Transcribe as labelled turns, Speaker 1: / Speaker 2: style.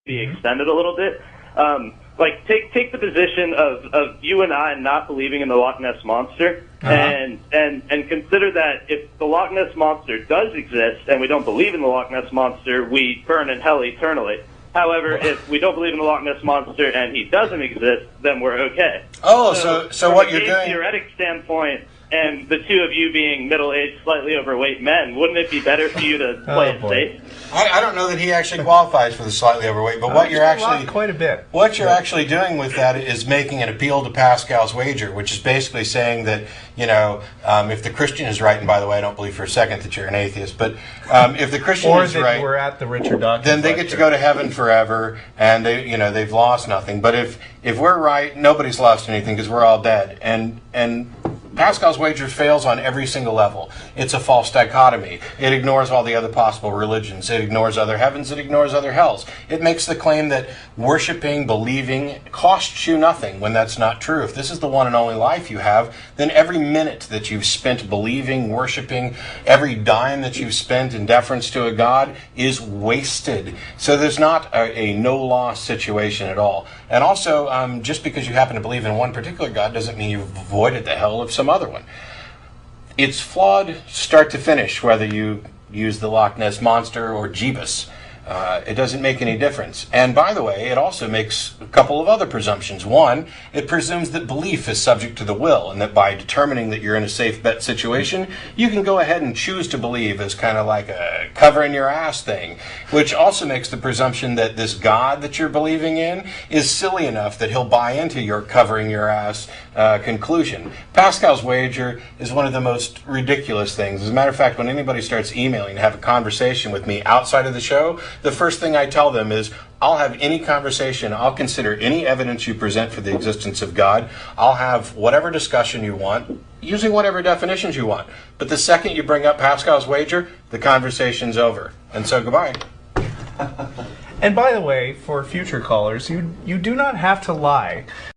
Speaker 1: be extended a little bit. Like, take the position of you and I not believing in the Loch Ness Monster, and consider that if the Loch Ness Monster does exist and we don't believe in the Loch Ness Monster, we burn in hell eternally. However, if we don't believe in the Loch Ness Monster and he doesn't exist, then we're okay.
Speaker 2: Oh, so what you're doing...
Speaker 1: From a theoretic standpoint, and the two of you being middle-aged, slightly overweight men, wouldn't it be better for you to play it safe?
Speaker 2: I don't know that he actually qualifies for the slightly overweight, but what you're actually...
Speaker 3: quite a bit.
Speaker 2: What you're actually doing with that is making an appeal to Pascal's wager, which is basically saying that, you know, if the Christian is right, and by the way, I don't believe for a second that you're an atheist, but if the Christian is right...
Speaker 3: Or that we're at the Richard Dawkins
Speaker 2: then they get to go to heaven forever, and they've lost nothing. But if we're right, nobody's lost anything because we're all dead. And Pascal's wager fails on every single level. It's a false dichotomy. It ignores all the other possible religions. It ignores other heavens. It ignores other hells. It makes the claim that worshiping, believing, costs you nothing when that's not true. If this is the one and only life you have, then every minute that you've spent believing, worshiping, every dime that you've spent in deference to a God is wasted. So there's not a no-loss situation at all. And also, just because you happen to believe in one particular God doesn't mean you've avoided the hell of some other one. It's flawed start to finish, whether you use the Loch Ness Monster or Jeebus. It doesn't make any difference. And by the way, it also makes a couple of other presumptions. One, it presumes that belief is subject to the will, and that by determining that you're in a safe bet situation, you can go ahead and choose to believe as kind of like a covering your ass thing, which also makes the presumption that this God that you're believing in is silly enough that he'll buy into your covering your ass conclusion. Pascal's wager is one of the most ridiculous things. As a matter of fact, when anybody starts emailing to have a conversation with me outside of the show, the first thing I tell them is, I'll have any conversation, I'll consider any evidence you present for the existence of God, I'll have whatever discussion you want, using whatever definitions you want. But the second you bring up Pascal's wager, the conversation's over. And so goodbye.
Speaker 3: And by the way, for future callers, you do not have to lie.